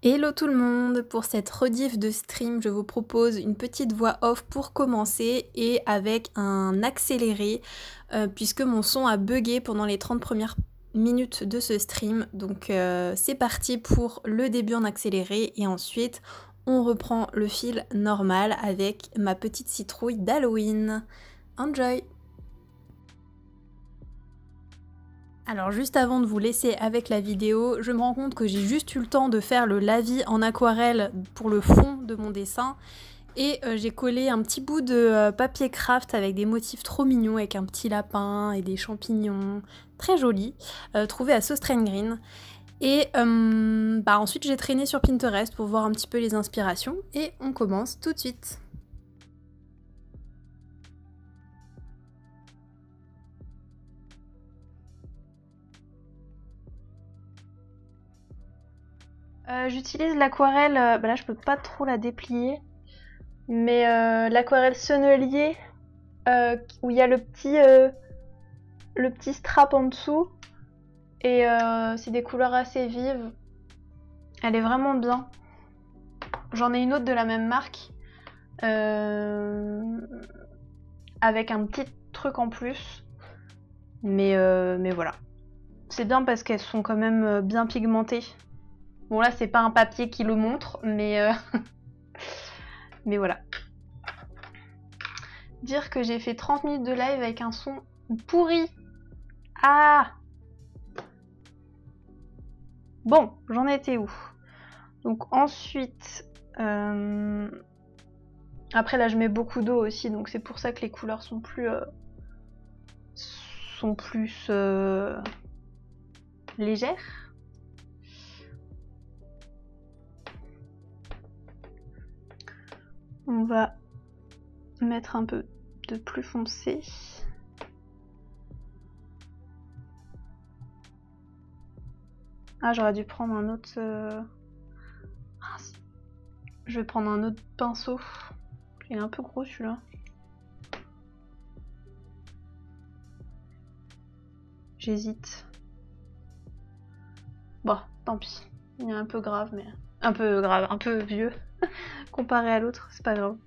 Hello tout le monde, pour cette rediff de stream, je vous propose une petite voix off pour commencer et avec un accéléré puisque mon son a bugué pendant les 30 premières minutes de ce stream. Donc c'est parti pour le début en accéléré et ensuite on reprend le fil normal avec ma petite citrouille d'Halloween. Enjoy! Alors juste avant de vous laisser avec la vidéo, je me rends compte que j'ai juste eu le temps de faire le lavis en aquarelle pour le fond de mon dessin et j'ai collé un petit bout de papier craft avec des motifs trop mignons avec un petit lapin et des champignons très jolis trouvés à Sauce Train Green. Et ensuite j'ai traîné sur Pinterest pour voir un petit peu les inspirations et on commence tout de suite. J'utilise l'aquarelle, là je peux pas trop la déplier, mais l'aquarelle Sennelier où il y a le petit strap en dessous et c'est des couleurs assez vives. Elle est vraiment bien. J'en ai une autre de la même marque avec un petit truc en plus, mais voilà. C'est bien parce qu'elles sont quand même bien pigmentées. Bon là c'est pas un papier qui le montre, mais mais voilà. Dire que j'ai fait 30 minutes de live avec un son pourri. Ah! Bon, j'en étais où? Donc ensuite, après là je mets beaucoup d'eau aussi, donc c'est pour ça que les couleurs sont plus légères. On va mettre un peu de plus foncé. Ah, j'aurais dû prendre un autre... Je vais prendre un autre pinceau. Il est un peu gros celui-là. J'hésite. Bon, tant pis. Il est un peu grave, mais... Un peu vieux. Comparé à l'autre, c'est pas grave.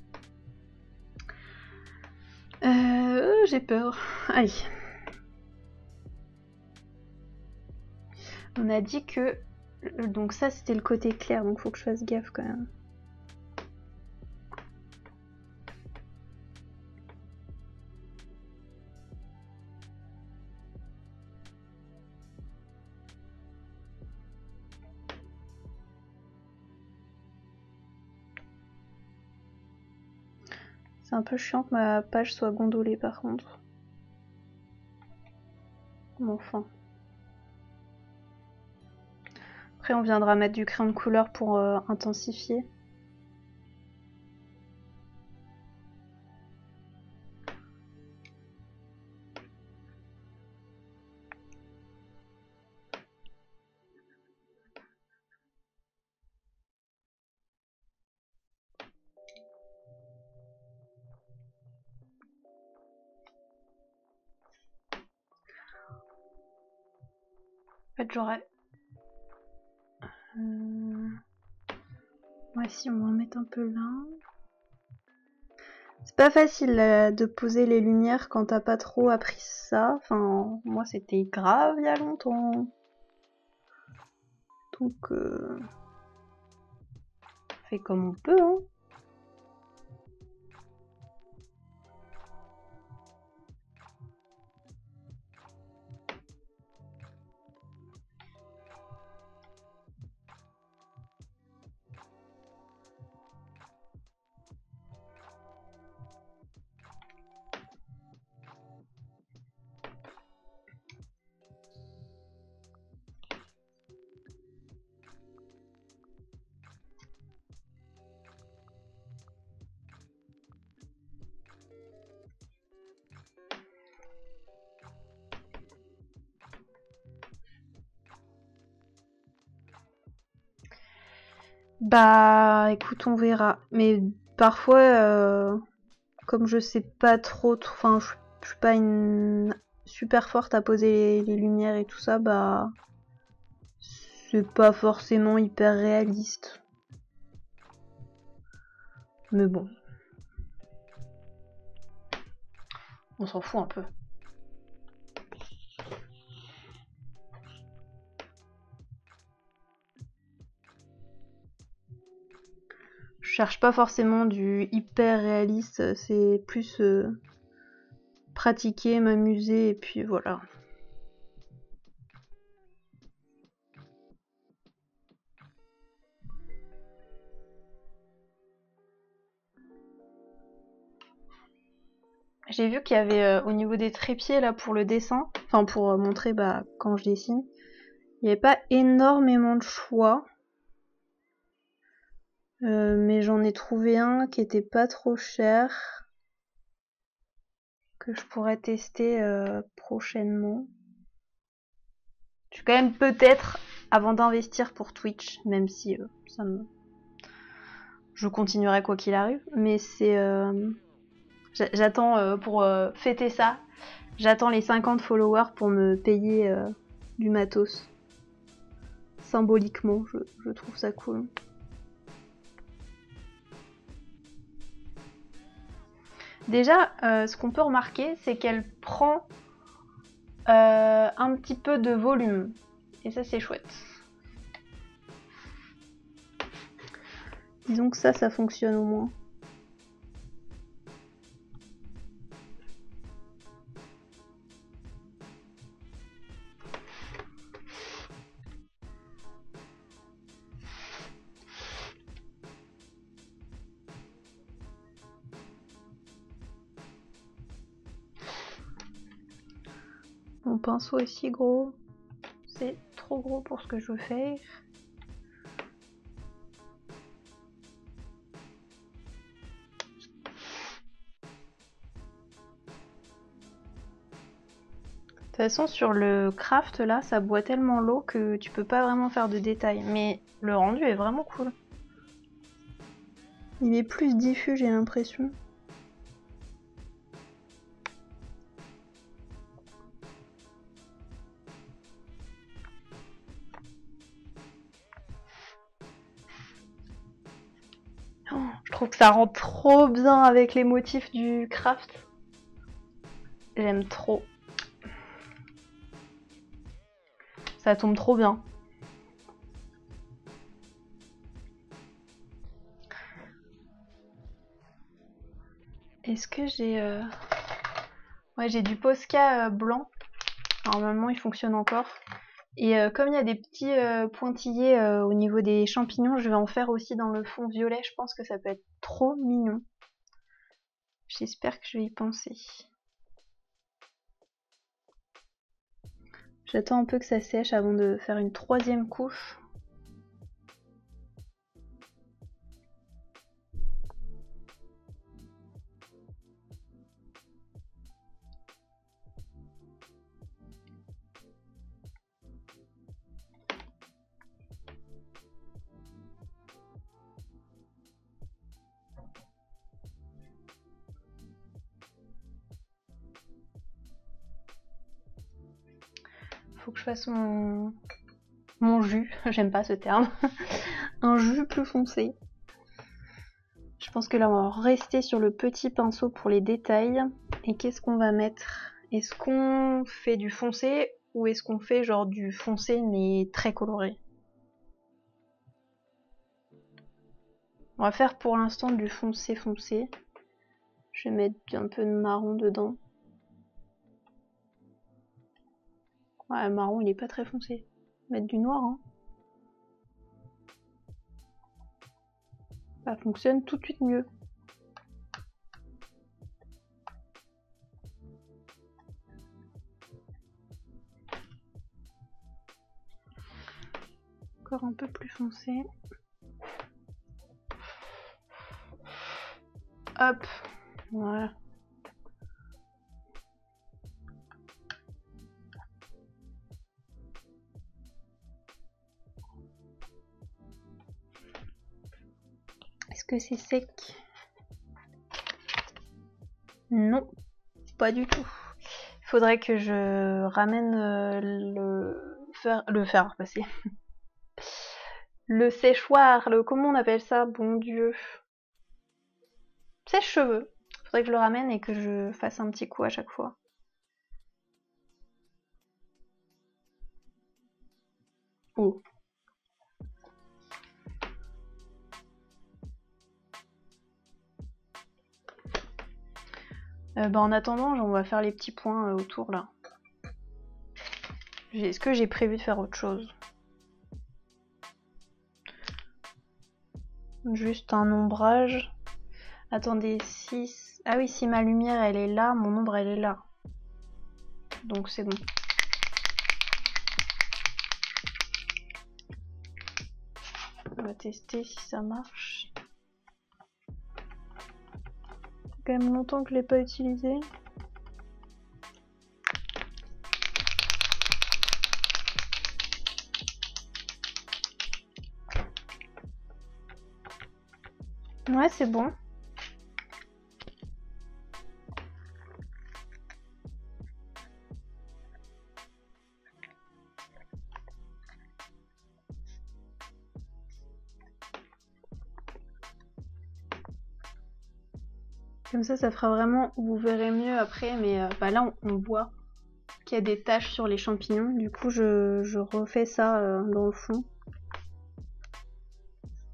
J'ai peur. Aïe. On a dit que... Donc ça, c'était le côté clair, donc faut que je fasse gaffe quand même. C'est un peu chiant que ma page soit gondolée par contre. Bon, enfin. Après on viendra mettre du crayon de couleur pour intensifier. En fait j'aurais... Ouais, si on va en mettre un peu là. C'est pas facile de poser les lumières quand t'as pas trop appris ça. Enfin, moi c'était grave il y a longtemps. Donc, on fait comme on peut, hein. Bah, écoute, on verra. Mais parfois, comme je sais pas trop, enfin, je suis pas une super forte à poser les lumières et tout ça, bah, c'est pas forcément hyper réaliste. Mais bon. On s'en fout un peu. Je cherche pas forcément du hyper réaliste, c'est plus pratiquer, m'amuser et puis voilà. J'ai vu qu'il y avait au niveau des trépieds là pour le dessin, enfin pour montrer quand je dessine, il n'y avait pas énormément de choix. Mais j'en ai trouvé un qui était pas trop cher, que je pourrais tester prochainement. Je vais quand même peut-être, avant d'investir pour Twitch, même si je continuerai quoi qu'il arrive, mais c'est... J'attends pour fêter ça, j'attends les 50 followers pour me payer du matos. Symboliquement, je trouve ça cool. Déjà, ce qu'on peut remarquer, c'est qu'elle prend un petit peu de volume. Et ça, c'est chouette. Disons que ça fonctionne au moins. Mon pinceau est si gros. C'est trop gros pour ce que je veux faire. De toute façon, sur le craft là, ça boit tellement l'eau que tu peux pas vraiment faire de détails. Mais le rendu est vraiment cool. Il est plus diffus, j'ai l'impression. Je trouve que ça rend trop bien avec les motifs du craft. J'aime trop. Ça tombe trop bien. Est-ce que j'ai... Ouais, j'ai du Posca blanc. Normalement, il fonctionne encore. Et comme il y a des petits pointillés au niveau des champignons, je vais en faire aussi dans le fond violet. Je pense que ça peut être trop mignon. J'espère que je vais y penser. J'attends un peu que ça sèche avant de faire une troisième couche. Faut que je fasse mon jus, j'aime pas ce terme, un jus plus foncé. Je pense que là on va rester sur le petit pinceau pour les détails. Et qu'est-ce qu'on va mettre? Est-ce qu'on fait du foncé ou est-ce qu'on fait genre du foncé mais très coloré? On va faire pour l'instant du foncé foncé. Je vais mettre un peu de marron dedans. Ouais, le marron il est pas très foncé. On va mettre du noir, hein. Ça fonctionne tout de suite mieux. Encore un peu plus foncé. Hop, voilà. Est-ce que c'est sec? Non, pas du tout. Il faudrait que je ramène le fer à repasser. Le séchoir, comment on appelle ça? Bon Dieu. Sèche-cheveux. Faudrait que je le ramène et que je fasse un petit coup à chaque fois. Oh. En attendant, on va faire les petits points autour là. Est-ce que j'ai prévu de faire autre chose? Juste un ombrage. Attendez, si... Ah oui, si ma lumière elle est là, mon ombre elle est là. Donc c'est bon. On va tester si ça marche. C'est quand même longtemps que je l'ai pas utilisé. Ouais, c'est bon. Comme ça fera vraiment, vous verrez mieux après, mais là on voit qu'il y a des taches sur les champignons, du coup je refais ça dans le fond.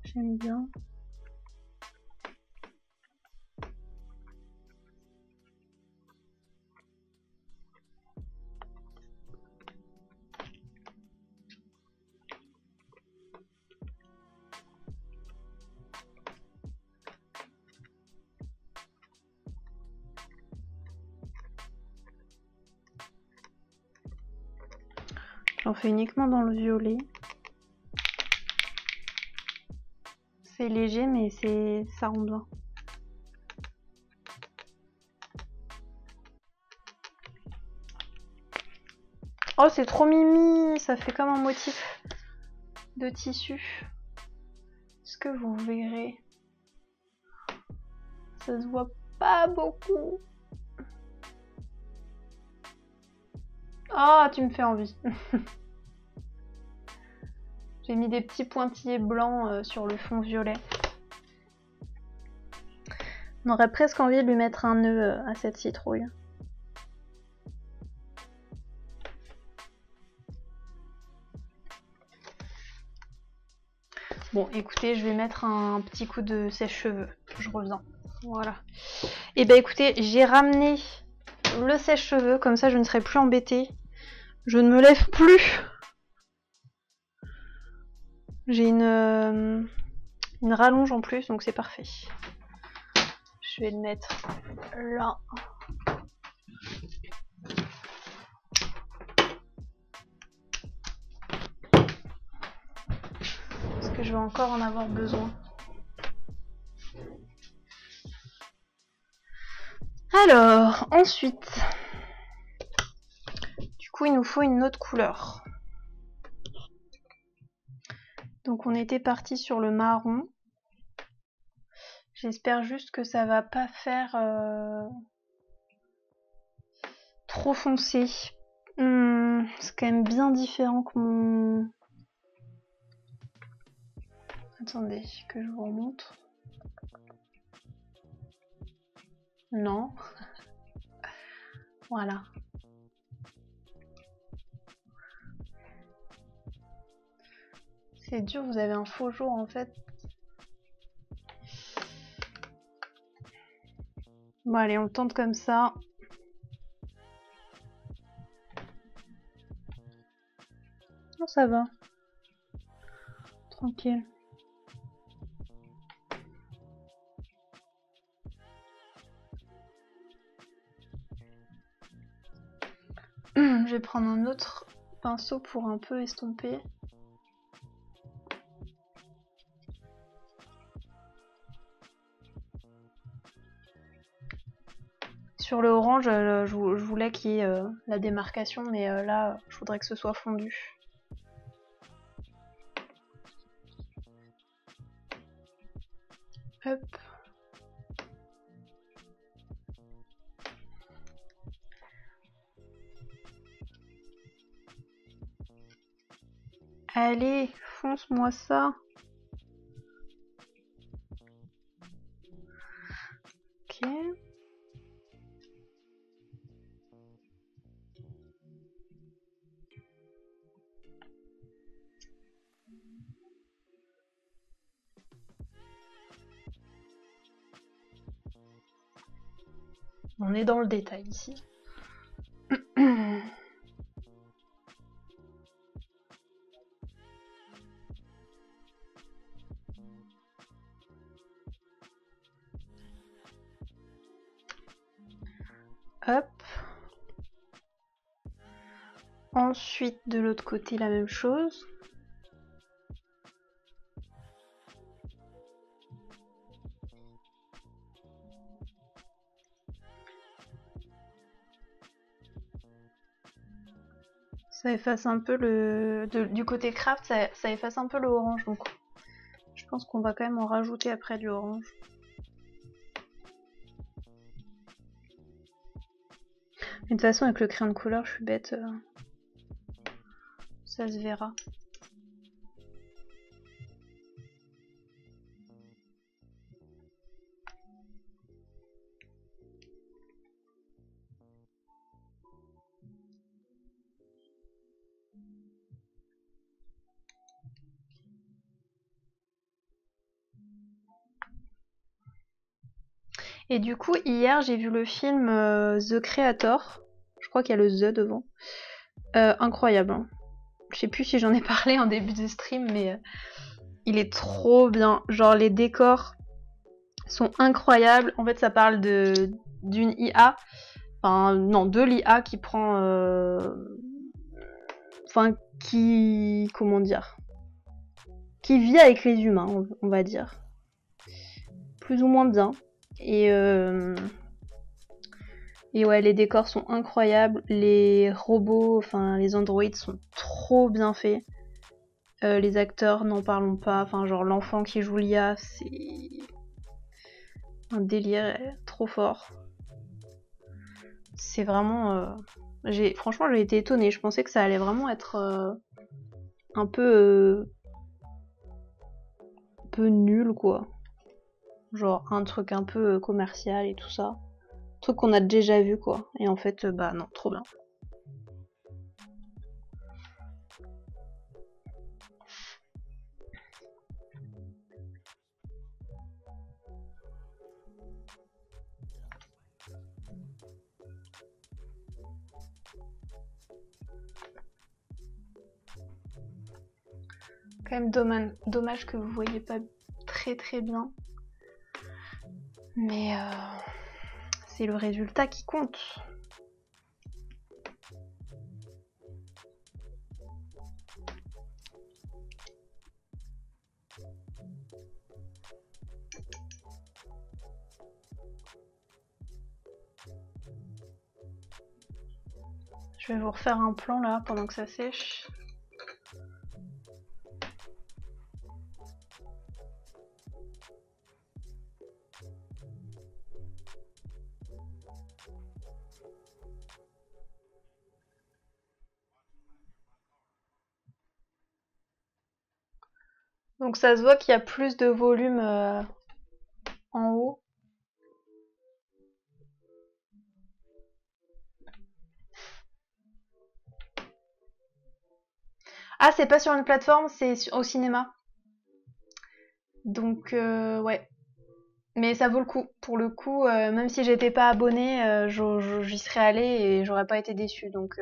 J'aime bien. J'en fais uniquement dans le violet. C'est léger mais ça rend bien. Oh c'est trop mimi, ça fait comme un motif de tissu. Est-ce que vous verrez? Ça se voit pas beaucoup. Ah, tu me fais envie. J'ai mis des petits pointillés blancs sur le fond violet. On aurait presque envie de lui mettre un nœud à cette citrouille. Bon, écoutez, je vais mettre un petit coup de sèche-cheveux. Je reviens. Voilà. Et ben écoutez, j'ai ramené le sèche-cheveux, comme ça je ne serai plus embêtée. Je ne me lève plus. J'ai une rallonge en plus, donc c'est parfait. Je vais le mettre là. Parce que je vais encore en avoir besoin. Alors, ensuite, du coup, il nous faut une autre couleur. Donc, on était parti sur le marron. J'espère juste que ça va pas faire trop foncé. C'est quand même bien différent que mon... Attendez, que je vous remontre. Non. Voilà. C'est dur, vous avez un faux jour en fait. Bon allez, on le tente comme ça. Non, ça va. Tranquille. Je vais prendre un autre pinceau pour un peu estomper. Sur le orange, je voulais qu'il y ait la démarcation, mais là, je voudrais que ce soit fondu. Hop. Allez, fonce-moi ça. Ok. On est dans le détail ici. Hop. Ensuite, de l'autre côté, la même chose. Ça efface un peu le... du côté craft, ça efface un peu le orange, donc je pense qu'on va quand même en rajouter après du orange. De toute façon, avec le crayon de couleur, je suis bête. Ça se verra. Et du coup, hier, j'ai vu le film The Creator. Je crois qu'il y a le The devant. Incroyable. Hein. Je sais plus si j'en ai parlé en début de stream, mais il est trop bien. Genre, les décors sont incroyables. En fait, ça parle d'une IA. Enfin, non, de l'IA qui prend... Enfin, qui... Comment dire, qui vit avec les humains, on va dire. Plus ou moins bien. Et ouais, les décors sont incroyables. Les robots, enfin, les androïdes sont trop bien faits. Les acteurs, n'en parlons pas. Enfin, genre, l'enfant qui joue l'IA, c'est un délire trop fort. C'est vraiment... Franchement, j'ai été étonnée. Je pensais que ça allait vraiment être un peu nul, quoi. Genre, un truc un peu commercial et tout ça. Un truc qu'on a déjà vu, quoi. Et en fait, bah non, trop bien. Quand même dommage que vous voyez pas très bien. Mais c'est le résultat qui compte. Je vais vous refaire un plan là pendant que ça sèche. Donc ça se voit qu'il y a plus de volume en haut. Ah, c'est pas sur une plateforme, c'est au cinéma. Donc ouais. Mais ça vaut le coup. Pour le coup, même si j'étais pas abonnée, j'y serais allée et j'aurais pas été déçue. Donc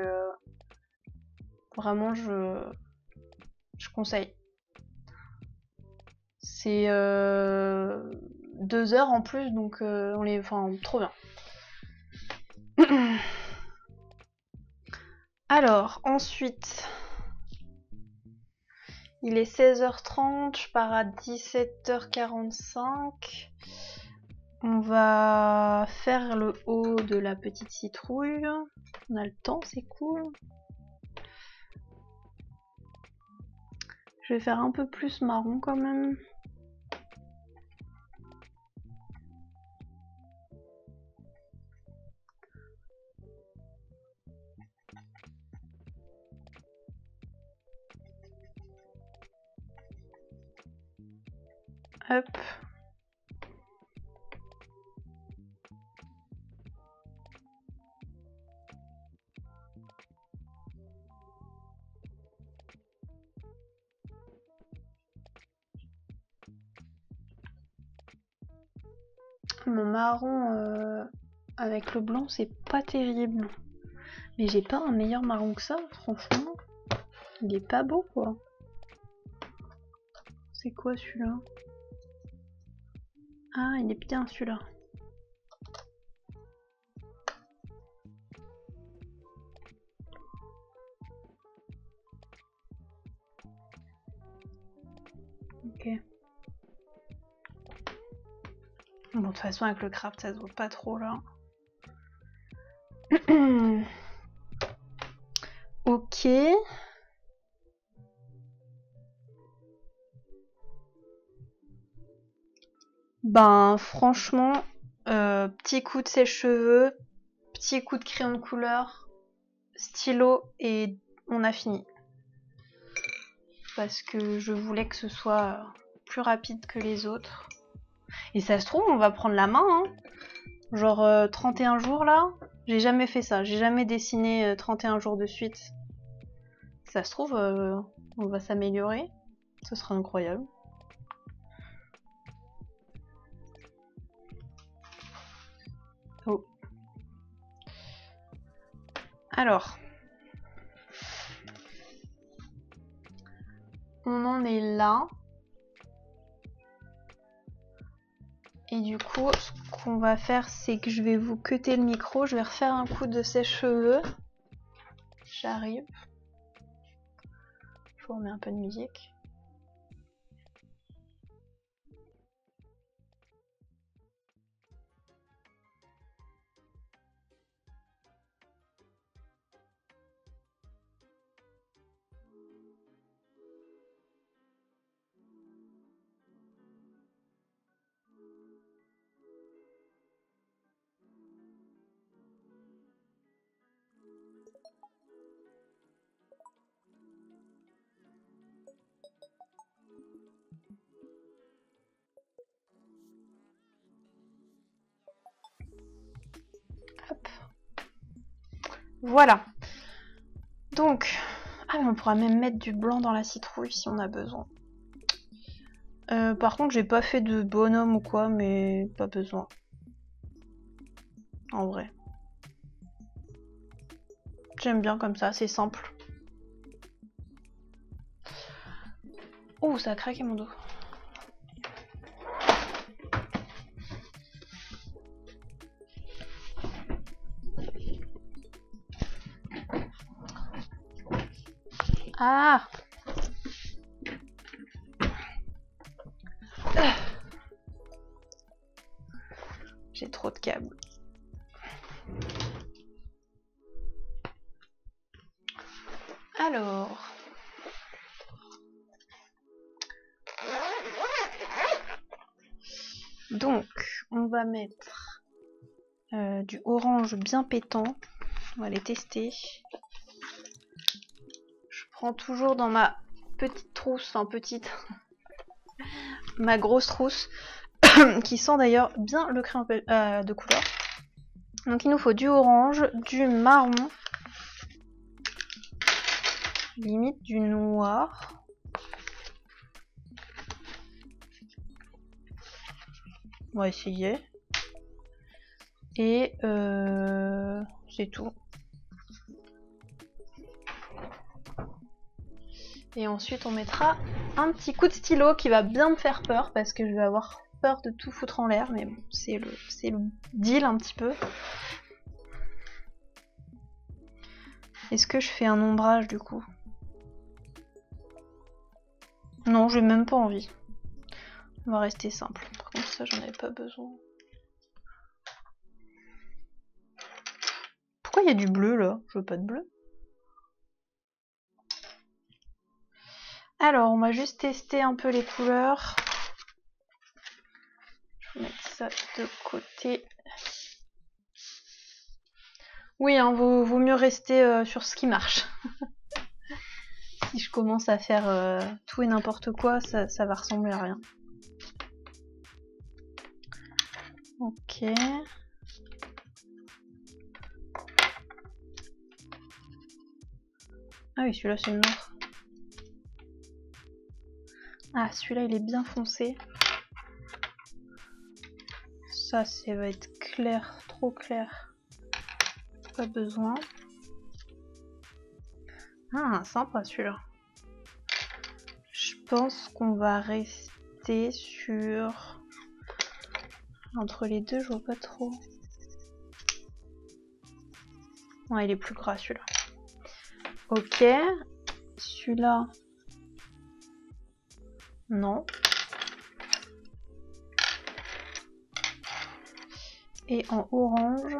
vraiment, je conseille. C'est 2 heures en plus, donc enfin, trop bien. Alors, ensuite, il est 16h30, je pars à 17h45. On va faire le haut de la petite citrouille. On a le temps, c'est cool. Je vais faire un peu plus marron quand même. Hop. Mon marron avec le blanc, c'est pas terrible. Mais j'ai pas un meilleur marron que ça, franchement. Il est pas beau, quoi. C'est quoi celui-là? Ah, il est bien celui-là. Ok. Bon, de toute façon, avec le craft, ça se voit pas trop, là. Ok. Ben, franchement, petit coup de sèche-cheveux, petit coup de crayon de couleur, stylo, et on a fini. Parce que je voulais que ce soit plus rapide que les autres. Et ça se trouve, on va prendre la main, hein. Genre 31 jours là, j'ai jamais fait ça, j'ai jamais dessiné 31 jours de suite. Ça se trouve, on va s'améliorer, ce sera incroyable. Oh. Alors, on en est là. Et du coup, ce qu'on va faire, c'est que je vais vous cutter le micro. Je vais refaire un coup de sèche-cheveux. J'arrive. Je vous remets un peu de musique. Hop. Voilà. Donc, ah mais on pourra même mettre du blanc dans la citrouille si on a besoin. Par contre, j'ai pas fait de bonhomme ou quoi, mais pas besoin. En vrai. J'aime bien comme ça, c'est simple. Oh, ça a craqué mon dos. Ah! J'ai trop de câbles. Alors... Donc, on va mettre du orange bien pétant. On va les tester. Je prends toujours dans ma petite trousse, enfin petite, ma grosse trousse, qui sent d'ailleurs bien le crayon de couleur. Donc il nous faut du orange, du marron, limite du noir. On va essayer. Et c'est tout. Et ensuite on mettra un petit coup de stylo qui va bien me faire peur parce que je vais avoir peur de tout foutre en l'air, mais bon, c'est le deal un petit peu. Est-ce que je fais un ombrage du coup? Non, j'ai même pas envie. On va rester simple. Par contre ça j'en avais pas besoin. Pourquoi il y a du bleu là? Je veux pas de bleu. Alors on va juste tester un peu les couleurs. Je vais mettre ça de côté. Oui, hein, vaut mieux rester sur ce qui marche. Si je commence à faire tout et n'importe quoi, ça va ressembler à rien. Ok. Ah oui, celui-là c'est le noir. Ah, celui-là il est bien foncé. Ça va être clair, trop clair. Pas besoin. Ah, sympa celui-là. Je pense qu'on va rester sur... Entre les deux, je vois pas trop. Ouais, il est plus gras celui-là. Ok. Celui-là... Non. Et en orange...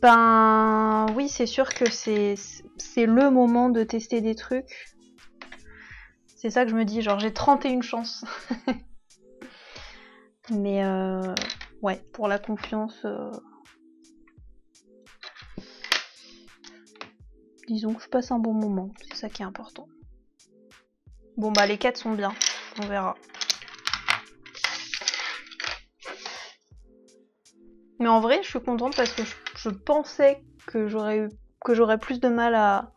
Ben oui, c'est sûr que c'est le moment de tester des trucs. C'est ça que je me dis, genre j'ai 31 chances. Mais ouais, pour la confiance, disons que je passe un bon moment, c'est ça qui est important. Bon bah les 4 sont bien, on verra. Mais en vrai, je suis contente parce que je pensais que j'aurais plus de mal à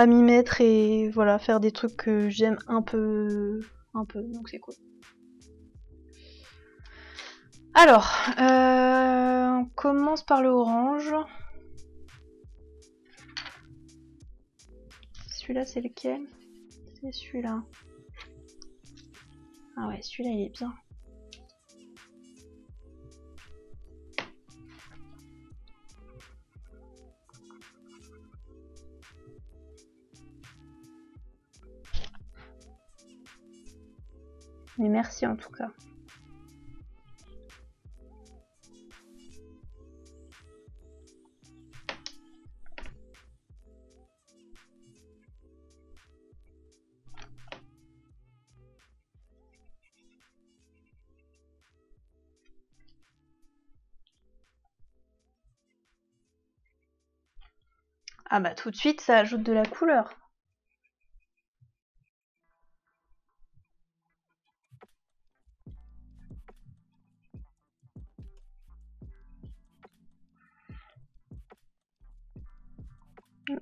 m'y mettre et voilà, faire des trucs que j'aime un peu, donc c'est cool. Alors, on commence par le orange. Celui-là, c'est lequel? C'est celui-là. Ah ouais, celui-là, il est bien. Mais merci en tout cas. Ah bah tout de suite, ça ajoute de la couleur.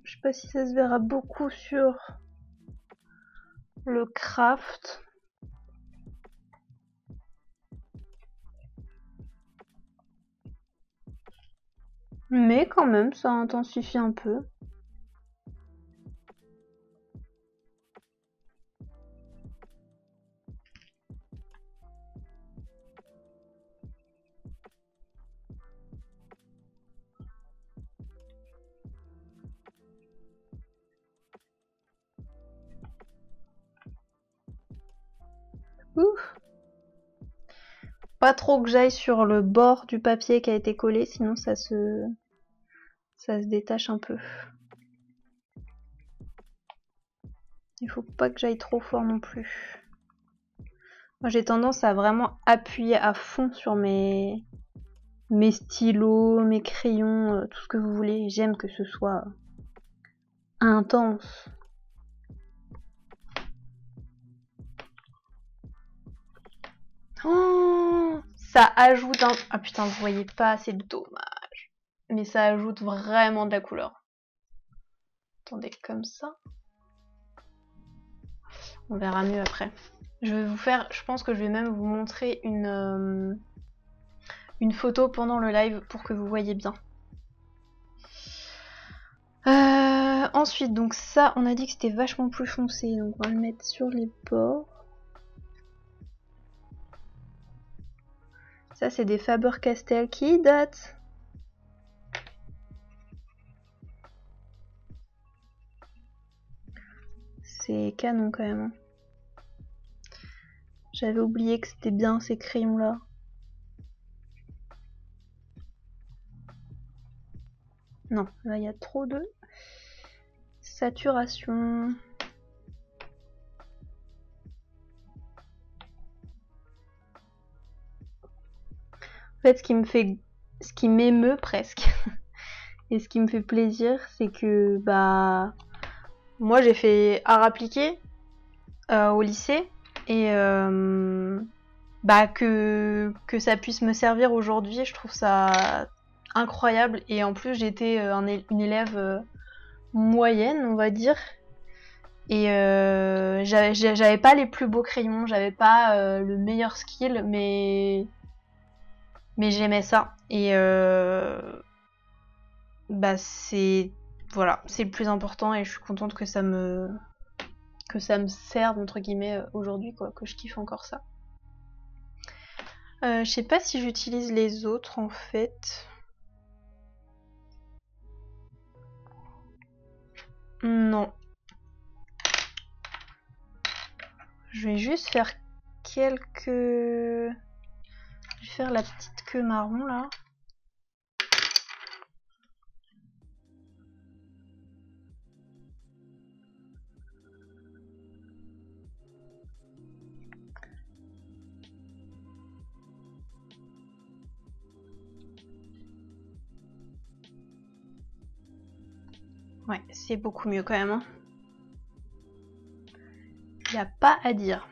Je sais pas si ça se verra beaucoup sur le craft. Mais quand même, ça intensifie un peu. Ouf. Pas trop que j'aille sur le bord du papier qui a été collé, sinon ça se détache un peu. Il faut pas que j'aille trop fort non plus. Moi j'ai tendance à vraiment appuyer à fond sur mes stylos, mes crayons, tout ce que vous voulez. J'aime que ce soit intense. Oh, ça ajoute un... Ah putain, vous voyez pas, c'est dommage. Mais ça ajoute vraiment de la couleur. Attendez, comme ça. On verra mieux après. Je vais vous faire... Je pense que je vais même vous montrer une photo pendant le live pour que vous voyez bien. Ensuite, donc ça, on a dit que c'était vachement plus foncé. Donc on va le mettre sur les bords. Ça, c'est des Faber-Castell qui datent. C'est canon quand même. J'avais oublié que c'était bien ces crayons-là. Non, là il y a trop de saturation. En fait, ce qui m'émeut presque, et ce qui me fait plaisir, c'est que bah moi j'ai fait art appliqué, au lycée et bah que ça puisse me servir aujourd'hui, je trouve ça incroyable. Et en plus j'étais une élève moyenne, on va dire, et j'avais pas les plus beaux crayons, j'avais pas le meilleur skill, mais j'aimais ça. Et bah c'est voilà, c'est le plus important et je suis contente que ça me serve entre guillemets aujourd'hui, quoi, que je kiffe encore ça. Je sais pas si j'utilise les autres en fait. Non. Je vais juste faire quelques... Je vais faire la petite queue marron là. Ouais, c'est beaucoup mieux quand même. Hein. Y a pas à dire.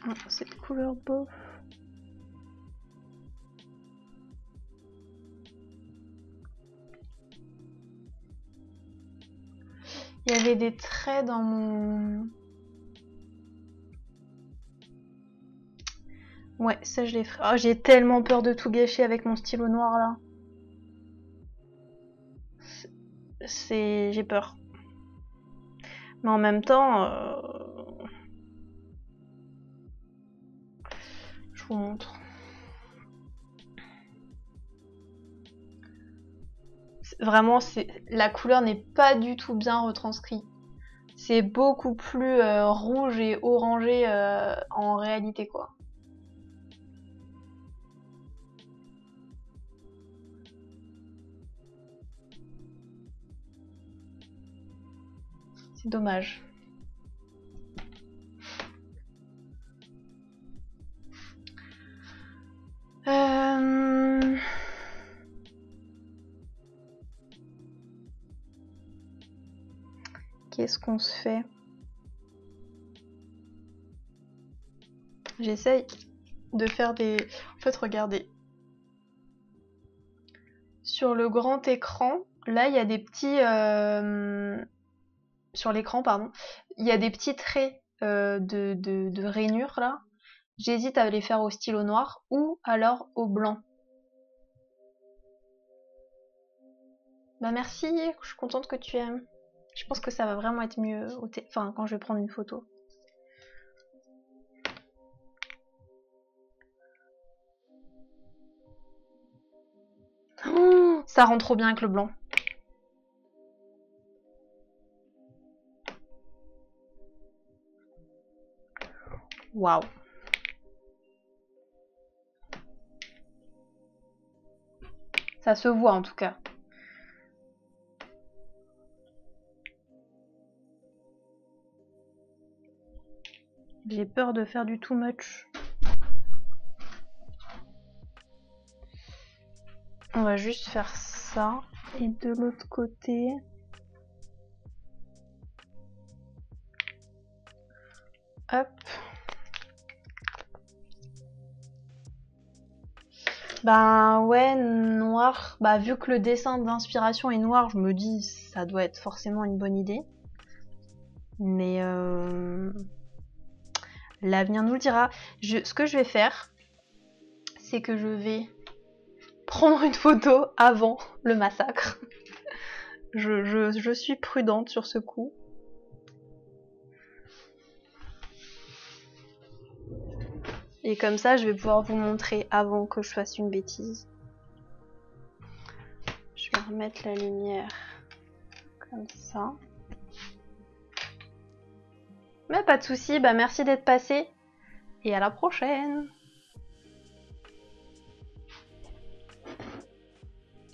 Oh, cette couleur bof. Il y avait des traits dans mon... Ouais, ça je l'ai fait. Oh, j'ai tellement peur de tout gâcher avec mon stylo noir là. J'ai peur. Mais en même temps, je vous montre. Vraiment, la couleur n'est pas du tout bien retranscrite. C'est beaucoup plus rouge et orangé en réalité, quoi. C'est dommage. Qu'est-ce qu'on se fait? J'essaye de faire des... En fait, regardez. Sur le grand écran, là, il y a des petits... Sur l'écran, pardon. Il y a des petits traits de rainure, là. J'hésite à les faire au stylo noir ou alors au blanc. Bah merci, je suis contente que tu aimes. Je pense que ça va vraiment être mieux enfin, quand je vais prendre une photo. Oh, ça rend trop bien avec le blanc. Waouh. Ça se voit en tout cas. J'ai peur de faire du too much. On va juste faire ça. Et de l'autre côté... Hop. Ben ouais, noir. Bah vu que le dessin d'inspiration est noir, je me dis ça doit être forcément une bonne idée. Mais l'avenir nous le dira. Ce que je vais faire, c'est que je vais prendre une photo avant le massacre. Je suis prudente sur ce coup. Et comme ça, je vais pouvoir vous montrer avant que je fasse une bêtise. Je vais remettre la lumière comme ça. Mais pas de souci, bah merci d'être passé. Et à la prochaine.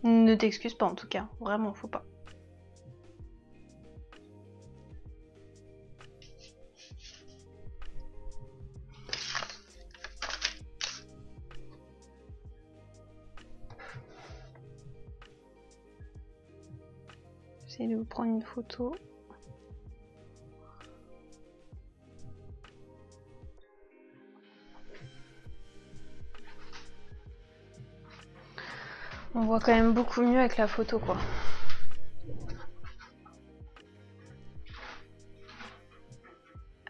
Ne t'excuse pas en tout cas, vraiment faut pas. J'essaie de vous prendre une photo. On voit quand même beaucoup mieux avec la photo, quoi.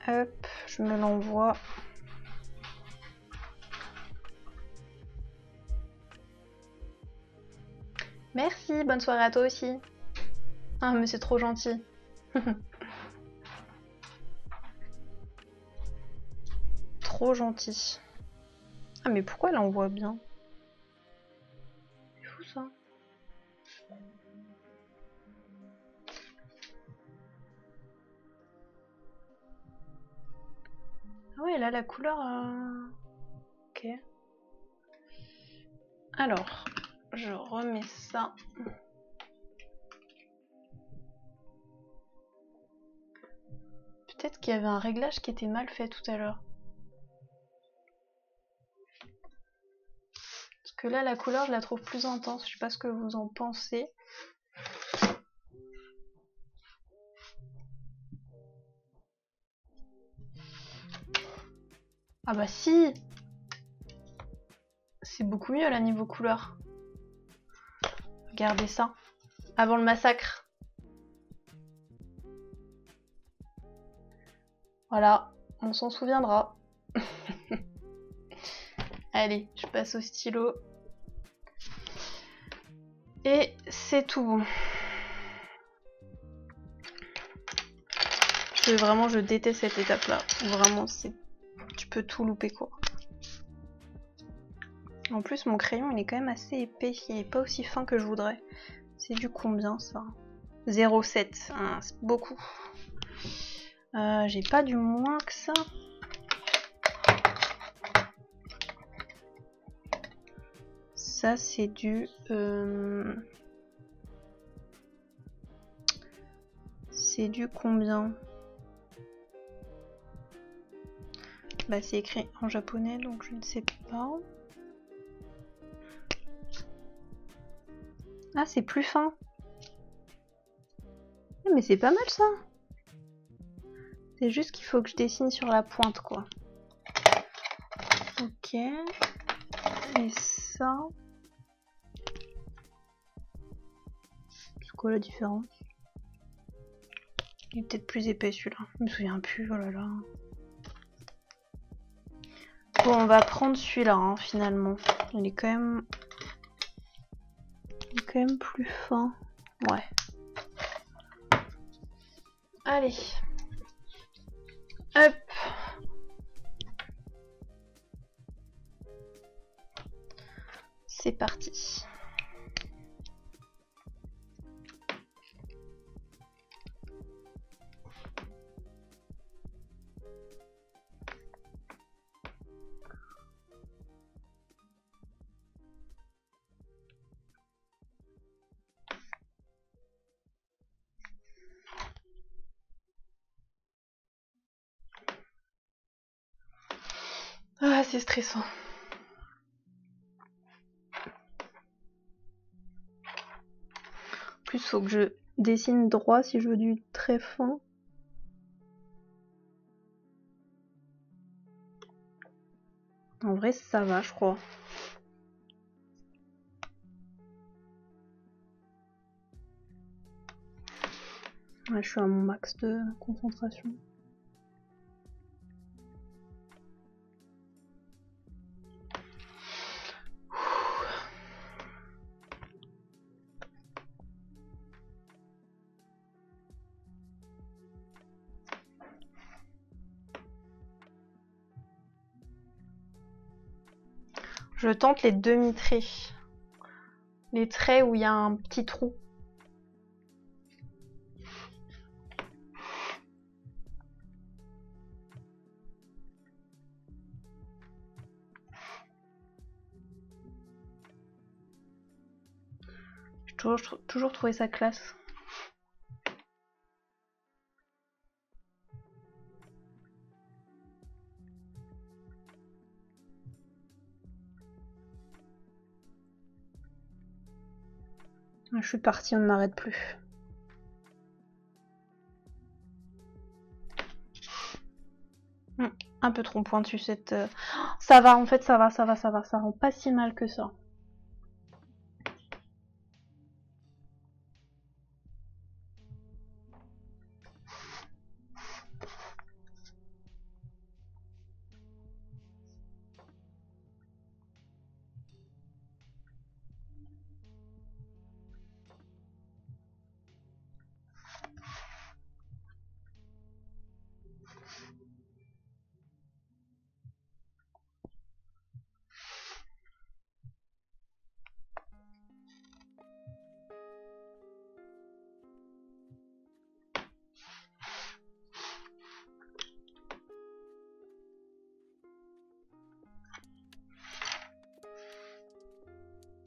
Hop, je me l'envoie. Merci, bonne soirée à toi aussi. Ah, mais c'est trop gentil. Trop gentil. Ah, mais pourquoi elle envoie bien? C'est fou ça. Ah ouais, là la couleur... Ok. Alors, je remets ça. Peut-être qu'il y avait un réglage qui était mal fait tout à l'heure. Parce que là, la couleur, je la trouve plus intense. Je sais pas ce que vous en pensez. Ah bah si! C'est beaucoup mieux là niveau couleur. Regardez ça. Avant le massacre. Voilà, on s'en souviendra. Allez, je passe au stylo. Et c'est tout bon. Vraiment, je déteste cette étape-là. Vraiment, tu peux tout louper, quoi. En plus, mon crayon, il est quand même assez épais. Il n'est pas aussi fin que je voudrais. C'est du combien, ça? 0,7. Hein, c'est beaucoup. J'ai pas du moins que ça. Ça, c'est du... C'est du combien? Bah, c'est écrit en japonais, donc je ne sais pas. Ah, c'est plus fin. Mais c'est pas mal, ça. C'est juste qu'il faut que je dessine sur la pointe, quoi. Ok. Et ça... C'est quoi la différence? Il est peut-être plus épais, celui-là. Je me souviens plus, oh là là. Bon, on va prendre celui-là, hein, finalement. Il est quand même... plus fin. Ouais. Allez. Hop. C'est parti. Ah, c'est stressant. En plus, faut que je dessine droit si je veux du très fin. En vrai, ça va, je crois. Ouais, je suis à mon max de concentration. Je tente les demi-traits. Les traits où il y a un petit trou. J'ai toujours trouvé ça classe. Je suis partie, on ne m'arrête plus. un peu trop pointu cette... Ça va, en fait, ça va, ça rend pas si mal que ça.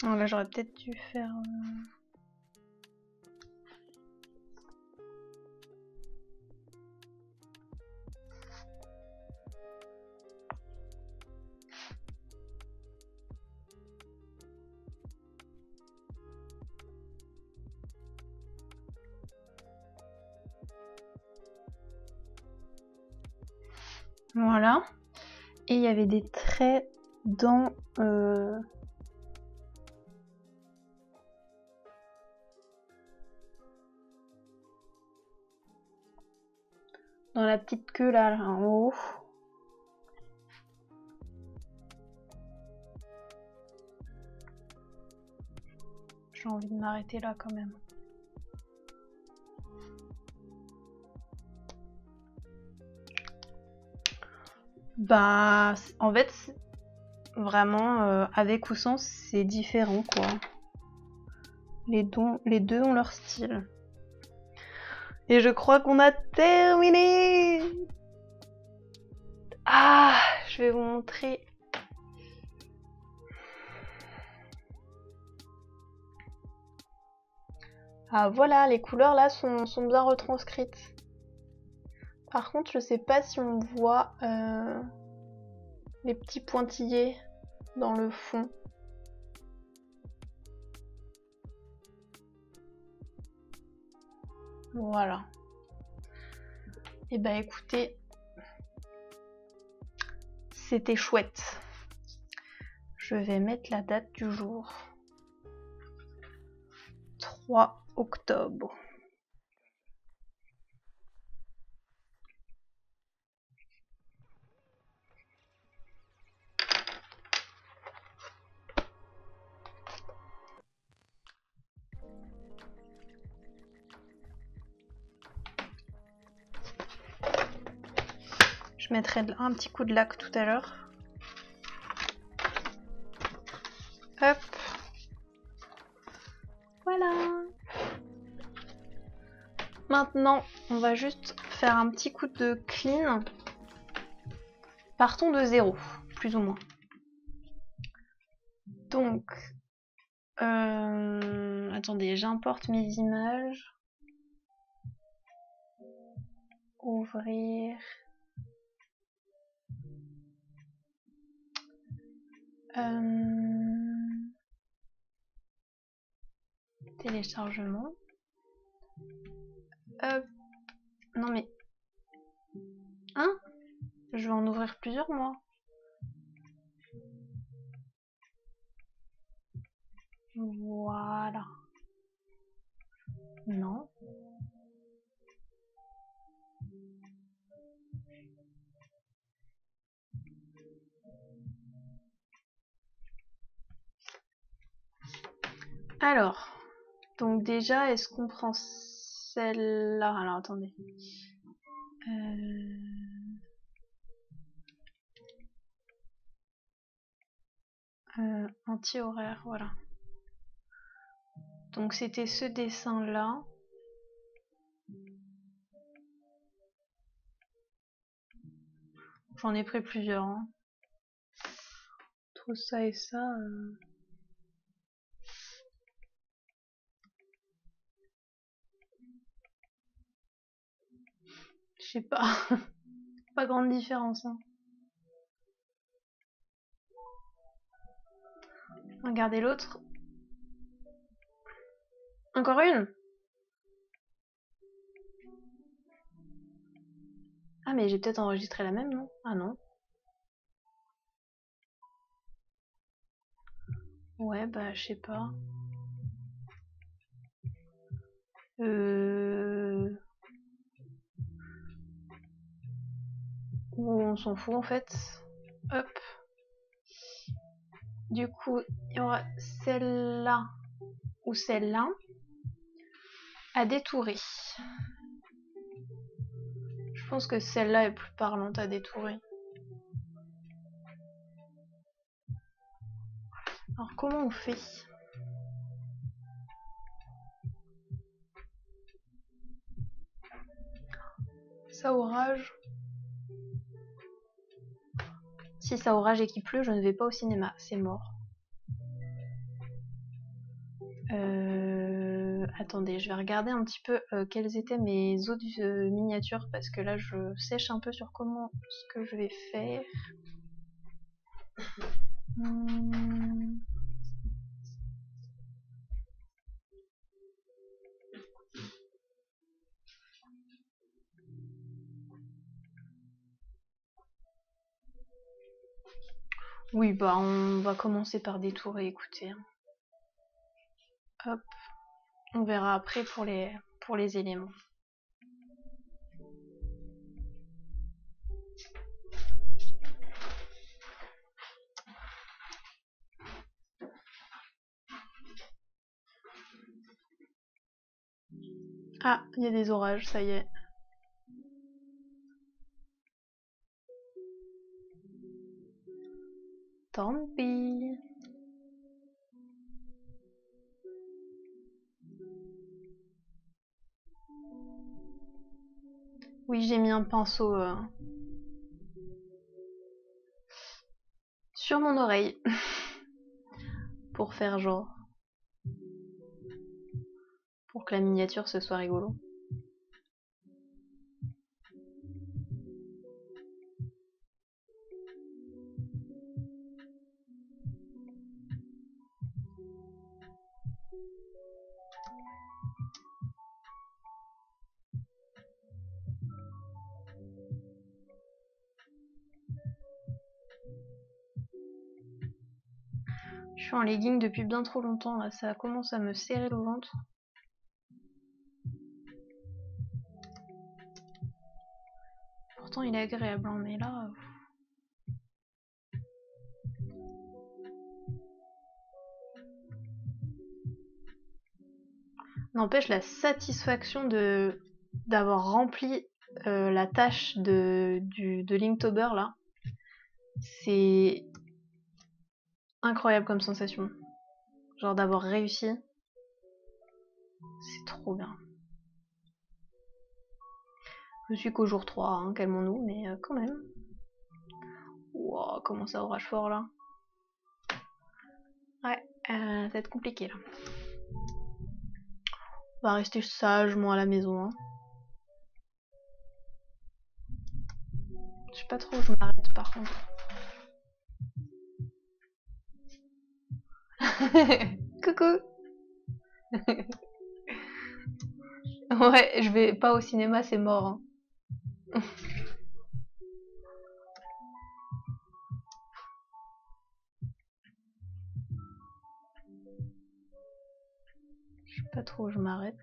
Oh, là, j'aurais peut-être dû faire... Voilà. Et il y avait des traits dans... dans la petite queue là en haut. J'ai envie de m'arrêter là quand même. Bah, en fait, vraiment, avec ou sans, c'est différent quoi. Les deux ont leur style. Et je crois qu'on a terminé. Ah, je vais vous montrer. Ah voilà, les couleurs là sont bien retranscrites. Par contre, je sais pas si on voit les petits pointillés dans le fond. Voilà. Et bah écoutez, c'était chouette. Je vais mettre la date du jour. 3 octobre. Je mettrai un petit coup de lac tout à l'heure. Hop. Voilà. Maintenant, on va juste faire un petit coup de clean. Partons de 0, plus ou moins. Donc, attendez, j'importe mes images. Ouvrir. Téléchargement. Hop. Non mais... Hein? Je vais en ouvrir plusieurs, moi. Voilà. Non. Alors, donc déjà, est-ce qu'on prend celle-là? Alors, attendez. Anti-horaire, voilà. Donc c'était ce dessin-là. J'en ai pris plusieurs. Hein. Entre ça et ça... Je sais pas. Pas grande différence. Hein. Regardez l'autre. Encore une? Ah mais j'ai peut-être enregistré la même, non? Ah non. Ouais, bah je sais pas. Ou on s'en fout en fait. Hop. Du coup, il y aura celle-là ou celle-là à détourer. Je pense que celle-là est plus parlante à détourer. Alors comment on fait? Ça orage. Si ça orage et qu'il pleut, je ne vais pas au cinéma, c'est mort. Attendez, je vais regarder un petit peu quelles étaient mes autres miniatures parce que là je sèche un peu sur comment ce que je vais faire. Oui, bah on va commencer par détourer, écoutez. Hop, on verra après pour les éléments. Ah, il y a des orages, ça y est. Tant pis. Oui, j'ai mis un pinceau sur mon oreille pour faire genre, pour que la miniature ce soit rigolo. Je suis en legging depuis bien trop longtemps là, ça commence à me serrer le ventre. Pourtant il est agréable, hein, mais là... N'empêche la satisfaction d'avoir rempli la tâche de Linktober là. C'est incroyable comme sensation. Genre d'avoir réussi. C'est trop bien. Je suis qu'au jour 3, hein, calmons-nous, mais quand même. Wow, comment ça orage fort là. Ouais, ça va être compliqué là. On va rester sagement à la maison. Hein. Je sais pas trop où je m'arrête par contre. Coucou. Ouais, je vais pas au cinéma, c'est mort. Hein. Je sais pas trop où je m'arrête.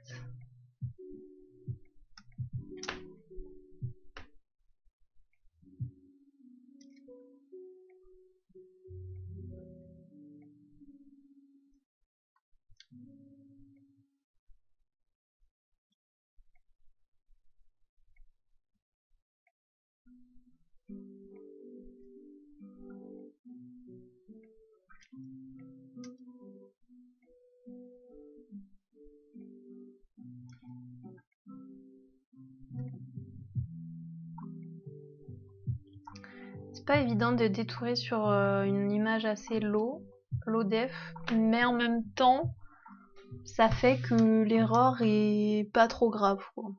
C'est pas évident de détourer sur une image assez low def, mais en même temps, ça fait que l'erreur est pas trop grave, quoi.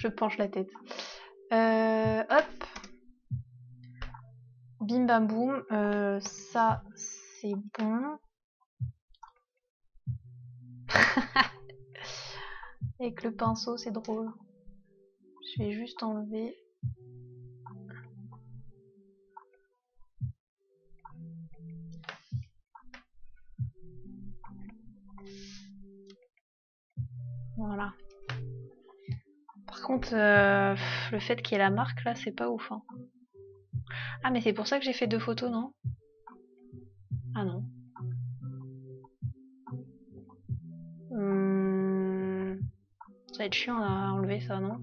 Je penche la tête. Hop. Bim bam boum. Ça, c'est bon. Avec le pinceau, c'est drôle. Je vais juste enlever. Voilà. Par contre, le fait qu'il y ait la marque là, c'est pas ouf. Hein. Ah, mais c'est pour ça que j'ai fait 2 photos, non? Ah non. Ça va être chiant à enlever ça, non?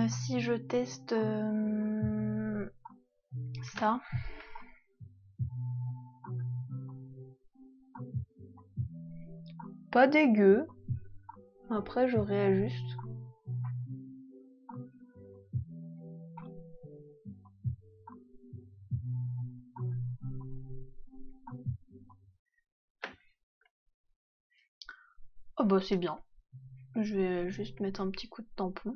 Si je teste ça. Pas dégueu. Après, je réajuste. Oh bah c'est bien. Je vais juste mettre un petit coup de tampon.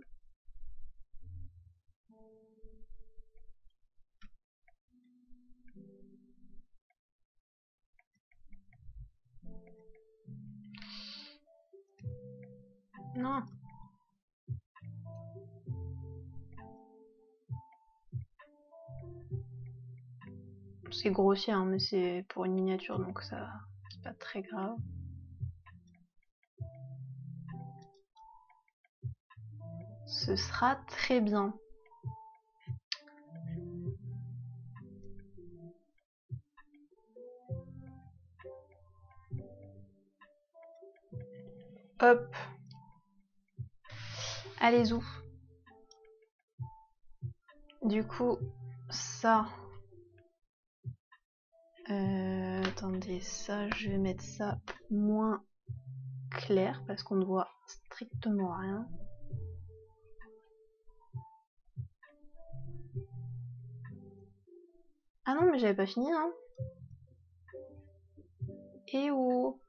Non. C'est grossier, hein, mais c'est pour une miniature, donc ça, c'est pas très grave. Ce sera très bien. Hop. Allez-y. Du coup, ça... attendez, ça, je vais mettre ça moins clair parce qu'on ne voit strictement rien. Ah non, mais j'avais pas fini, hein. Et oh.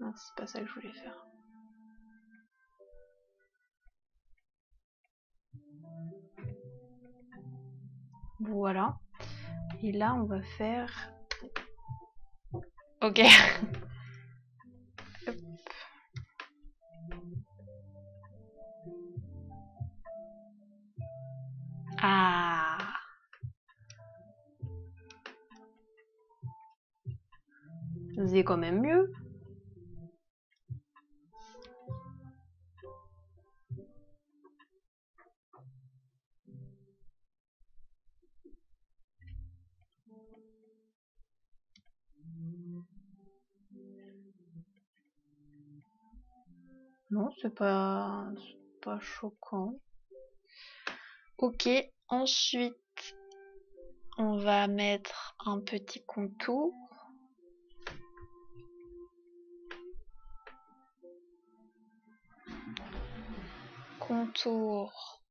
Non, c'est pas ça que je voulais faire. Voilà. Et là, on va faire... Ok. Ah. C'est quand même mieux. Non, c'est pas choquant. Ok, ensuite, on va mettre un petit contour. Contour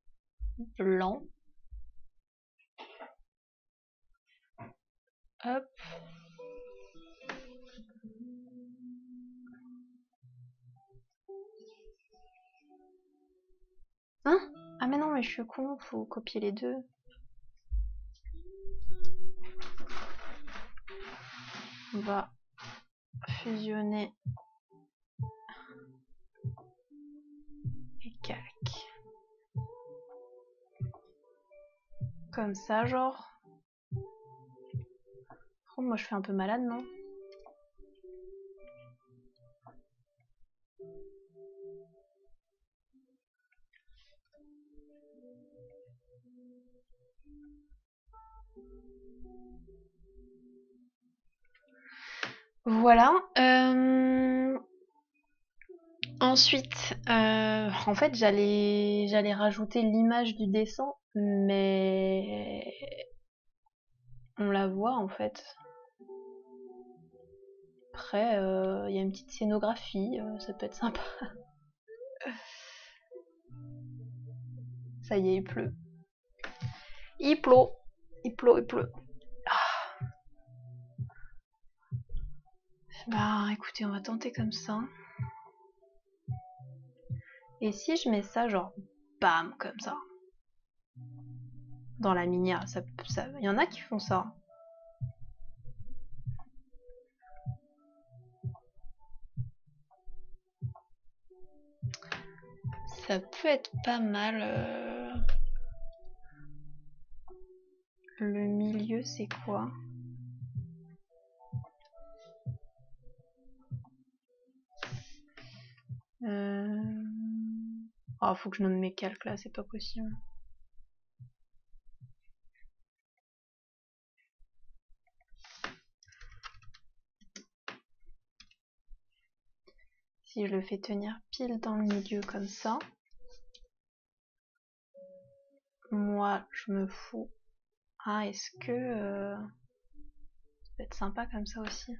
blanc. Hop. Hein? Ah mais non, mais je suis con, faut copier les deux. On va fusionner et calque. Comme ça, genre. Oh, moi je fais un peu malade, non? Voilà. Ensuite, en fait, j'allais rajouter l'image du dessin, mais on la voit en fait. Après, il y a une petite scénographie, ça peut être sympa. Ça y est, il pleut. Il pleut, il pleut, il pleut. Ah. Bah écoutez, on va tenter comme ça. Et si je mets ça genre bam comme ça dans la minière, ça, y en a qui font ça. Ça peut être pas mal. Le milieu, c'est quoi? Oh, faut que je nomme mes calques là, c'est pas possible. Si je le fais tenir pile dans le milieu comme ça, moi je me fous. Ah, est-ce que ça peut être sympa comme ça aussi?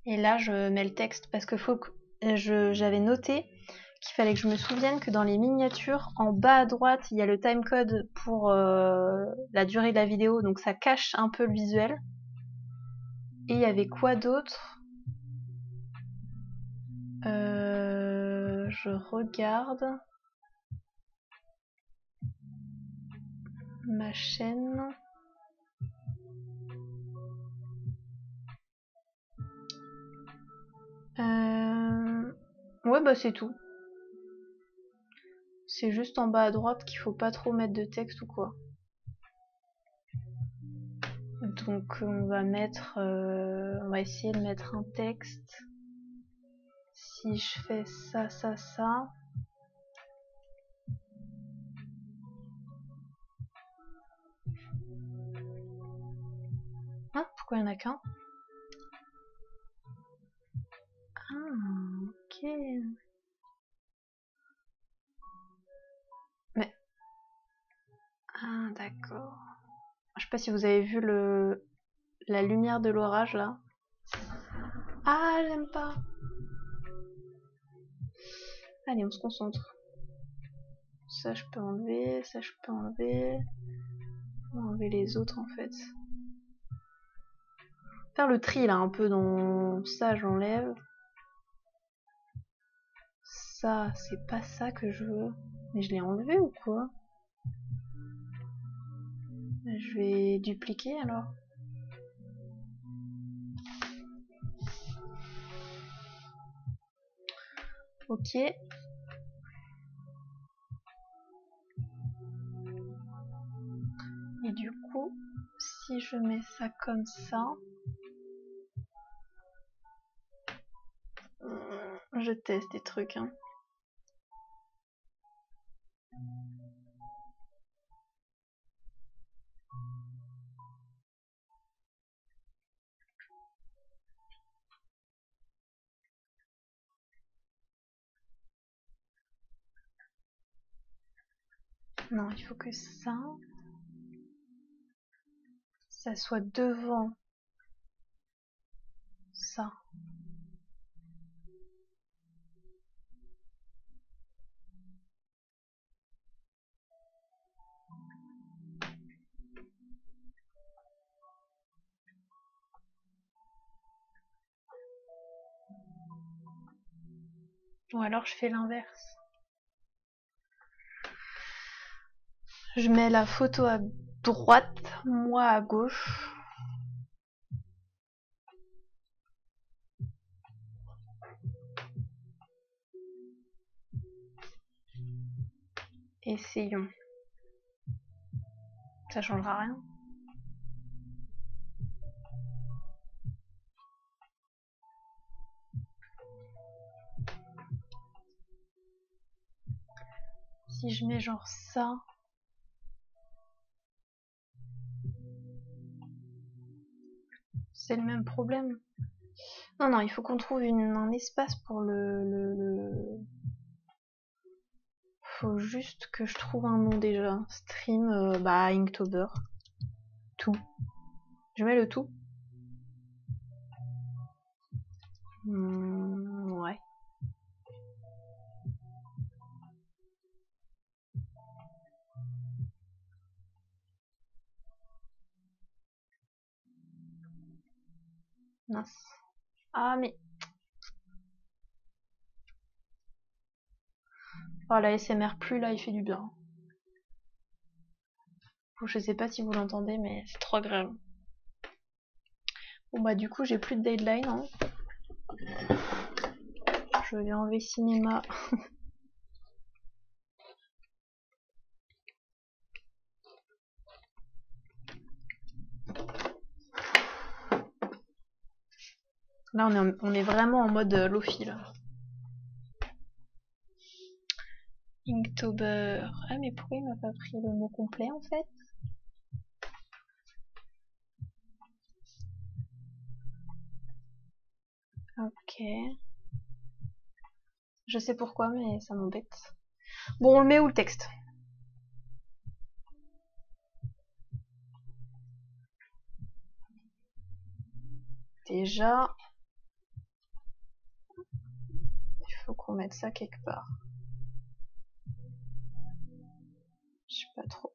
Et là, je mets le texte parce que j'avais noté qu'il fallait que je me souvienne que dans les miniatures, en bas à droite, il y a le timecode pour la durée de la vidéo, donc ça cache un peu le visuel. Et il y avait quoi d'autre? Je regarde ma chaîne. Ouais, bah c'est tout. C'est juste en bas à droite qu'il faut pas trop mettre de texte ou quoi. Donc on va essayer de mettre un texte. Si je fais ça, ça, ça. Ah, pourquoi il n'y en a qu'un? Ah, ok. Mais... Ah, d'accord. Je sais pas si vous avez vu la lumière de l'orage là. Ah, j'aime pas. Allez, on se concentre. Ça, je peux enlever. Ça, je peux enlever. On va enlever les autres en fait. Faire le tri là un peu dans ça, j'enlève. Ça, c'est pas ça que je veux. Mais je l'ai enlevé ou quoi? Je vais dupliquer alors. Ok. Et du coup, si je mets ça comme ça, je teste des trucs. Hein. Non, il faut que ça soit devant ça. Ou alors je fais l'inverse. Je mets la photo à droite, moi à gauche. Essayons. Ça changera rien. Si je mets genre ça, c'est le même problème. Non, non, il faut qu'on trouve un espace pour Faut juste que je trouve un nom déjà. Stream, bah, Inktober. Tout. Je mets le tout. Ouais. Mince. Ah, mais... Oh, la SMR plus, là, il fait du bien. Bon, je sais pas si vous l'entendez, mais c'est trop grave. Bon, bah, du coup, j'ai plus de deadline, hein. Je vais enlever cinéma. Là, on est vraiment en mode Lofi, là. Inktober. Ah, mais pourquoi il m'a pas pris le mot complet, en fait? Ok. Je sais pourquoi, mais ça m'embête. Bon, on le met où, le texte? Déjà, il faut qu'on mette ça quelque part. Je sais pas trop.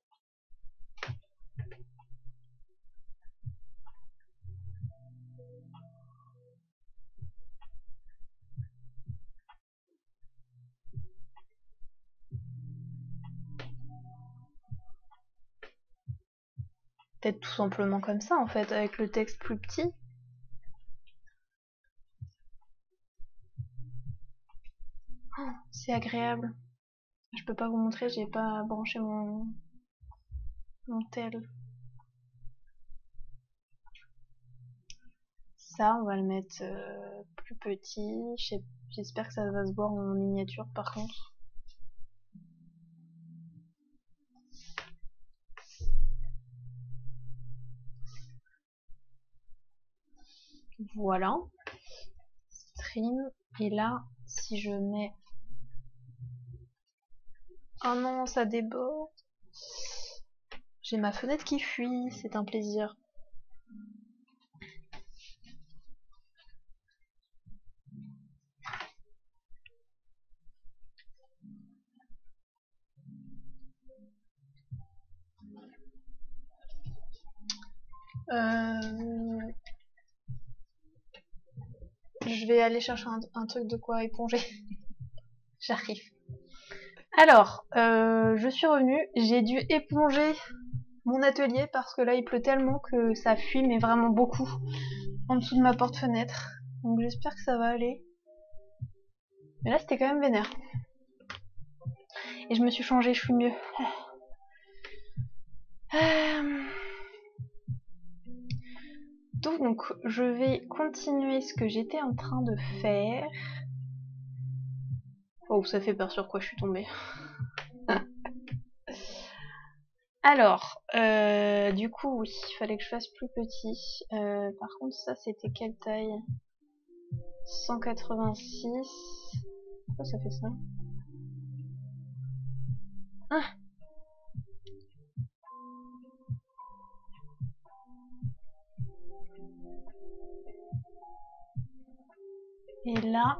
Peut-être tout simplement comme ça, en fait, avec le texte plus petit. Oh, c'est agréable. Je peux pas vous montrer, j'ai pas branché mon tel. Ça, on va le mettre plus petit. J'espère que ça va se voir en miniature, par contre. Voilà. Stream. Et là, si je mets... Oh non, ça déborde. J'ai ma fenêtre qui fuit, c'est un plaisir. Je vais aller chercher un truc de quoi éponger. J'arrive. Alors, je suis revenue. J'ai dû éponger mon atelier parce que là il pleut tellement que ça fuit, mais vraiment beaucoup, en dessous de ma porte-fenêtre. Donc j'espère que ça va aller. Mais là c'était quand même vénère. Et je me suis changée, je suis mieux. Donc je vais continuer ce que j'étais en train de faire. Oh, ça fait peur sur quoi je suis tombée. Alors, du coup, oui, il fallait que je fasse plus petit. Par contre, ça, c'était quelle taille? 186. Pourquoi ça fait ça? Ah! Et là...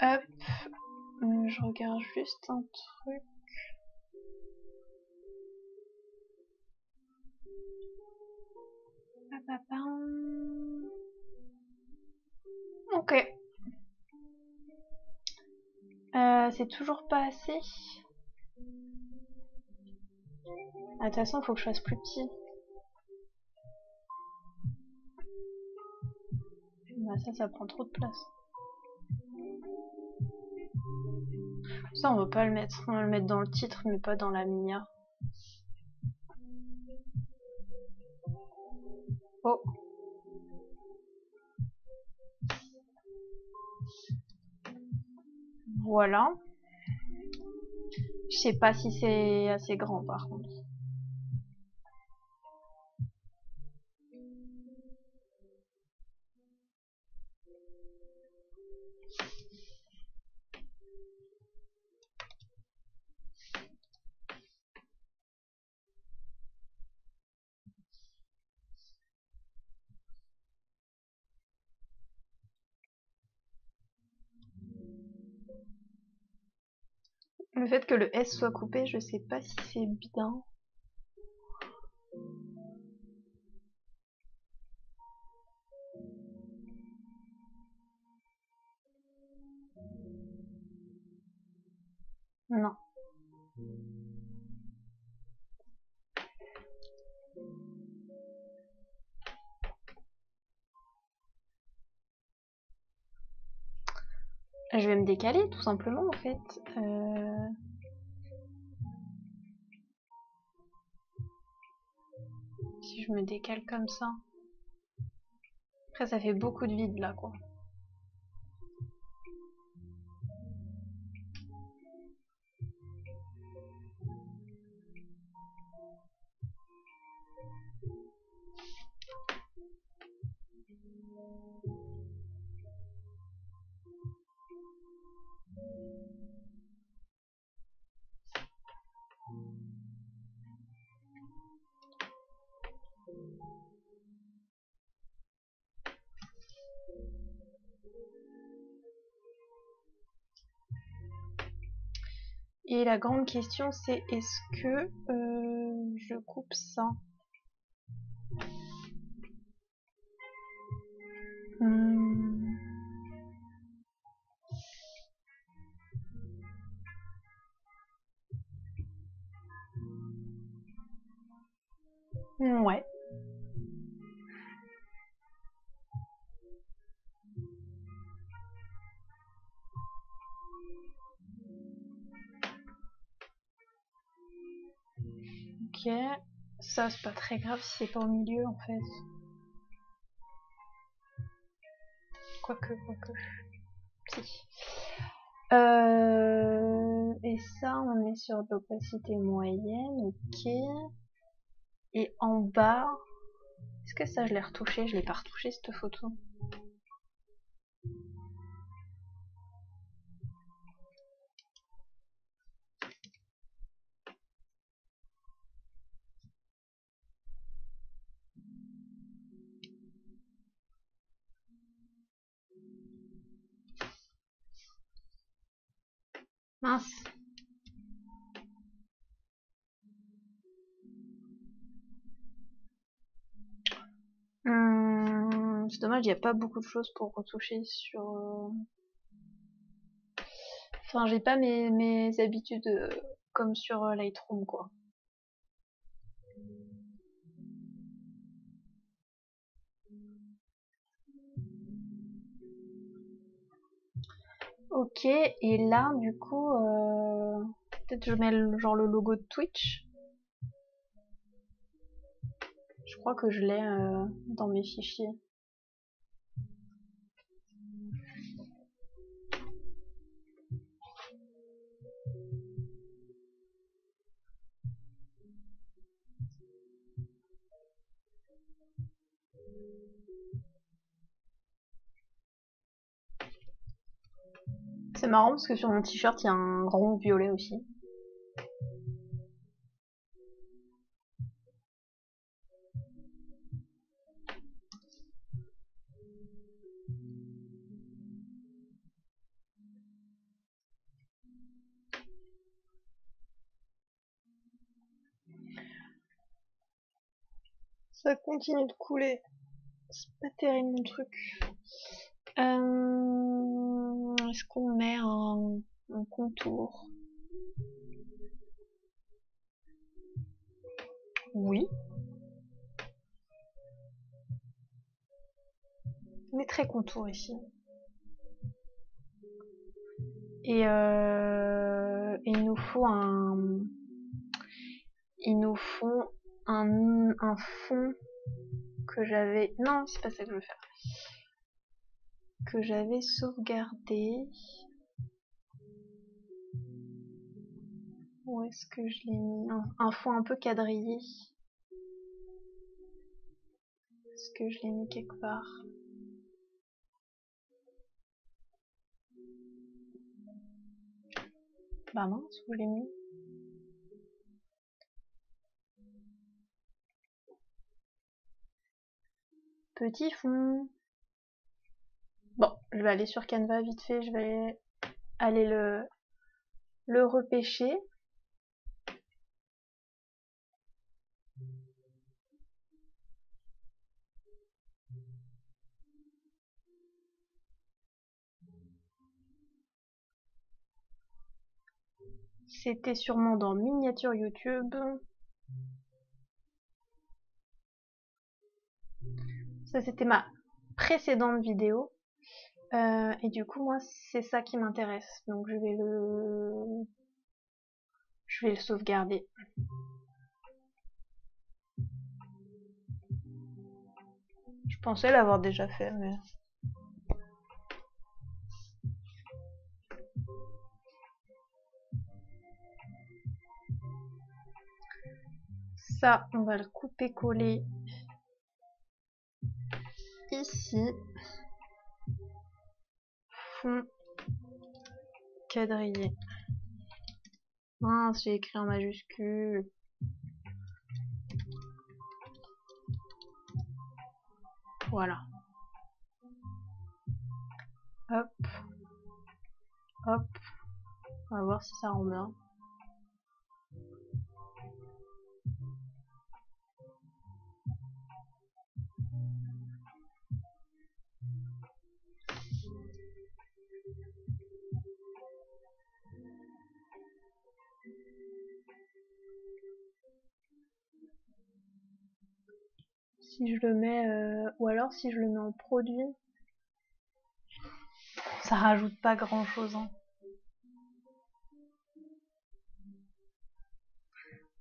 Hop, je regarde juste un truc. Ok. C'est toujours pas assez. Ah, de toute façon, il faut que je fasse plus petit. Bah, ça prend trop de place. Ça, on va pas le mettre. On va le mettre dans le titre, mais pas dans la mia. Oh. Voilà. Je sais pas si c'est assez grand par contre. Le fait que le S soit coupé, je sais pas si c'est bien. Non. Je vais me décaler tout simplement en fait. Si je me décale comme ça. Après ça fait beaucoup de vide là quoi. Et la grande question c'est est-ce que je coupe ça? Ouais. Ok. Ça c'est pas très grave si c'est pas au milieu en fait. Quoique. Si. Et ça, on est sur de l'opacité moyenne, ok. Et en bas, est-ce que ça je l'ai retouché? Je l'ai pas retouché cette photo. Mince. C'est dommage, il n'y a pas beaucoup de choses pour retoucher sur... Enfin, j'ai pas mes habitudes comme sur Lightroom, quoi. Ok, et là, du coup, peut-être je mets genre le logo de Twitch. Je crois que je l'ai dans mes fichiers. C'est marrant parce que sur mon t-shirt, il y a un rond violet aussi. Ça continue de couler. C'est pas terrible mon truc. Est-ce qu'on met un contour? Oui. On est très contour ici. Et il nous faut un fond que j'avais... Non, c'est pas ça que je veux faire. Que j'avais sauvegardé. Où est-ce que je l'ai mis? Un fond un peu quadrillé. Est-ce que je l'ai mis quelque part? Bah mince, où je l'ai mis? Petit fond. Bon, je vais aller sur Canva vite fait, je vais aller le repêcher. C'était sûrement dans miniature YouTube. Ça, c'était ma précédente vidéo. Et du coup, moi, c'est ça qui m'intéresse. Donc, je vais le sauvegarder. Je pensais l'avoir déjà fait, mais... Ça, on va le couper-coller ici. Fond quadrillé. Mince, j'ai écrit en majuscule. Voilà. Hop. Hop. On va voir si ça rend bien. Si je le mets... ou alors si je le mets en produit, ça rajoute pas grand chose. Hein.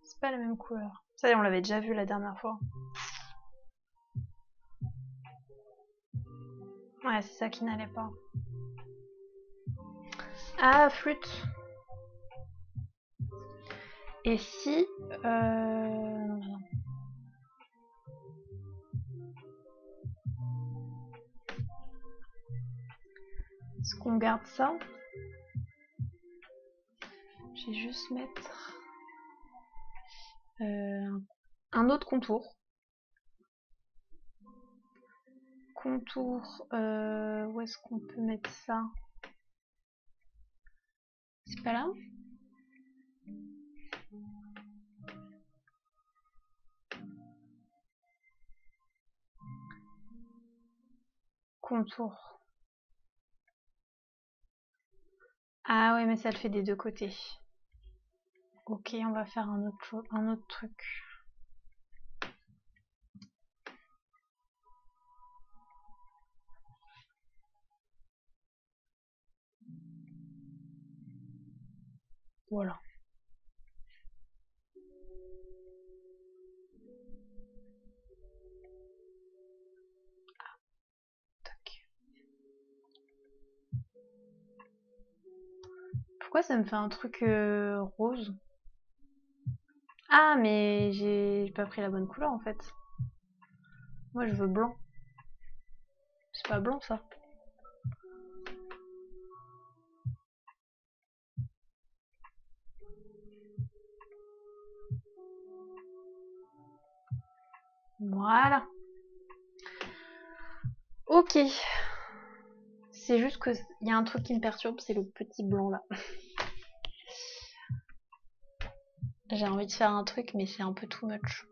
C'est pas la même couleur. Ça y est, on l'avait déjà vu la dernière fois. Ouais, c'est ça qui n'allait pas. Ah, flûte. Et si... Est-ce qu'on garde ça? Je vais juste mettre un autre contour. Contour, où est-ce qu'on peut mettre ça? C'est pas là? Contour. Ah ouais, mais ça le fait des deux côtés. Ok, on va faire un autre truc. Voilà. Tac. Pourquoi ça me fait un truc rose? Ah, mais j'ai pas pris la bonne couleur en fait. Moi je veux blanc. C'est pas blanc ça. Voilà. Ok. C'est juste que il y a un truc qui me perturbe, c'est le petit blanc là. J'ai envie de faire un truc, mais c'est un peu too much.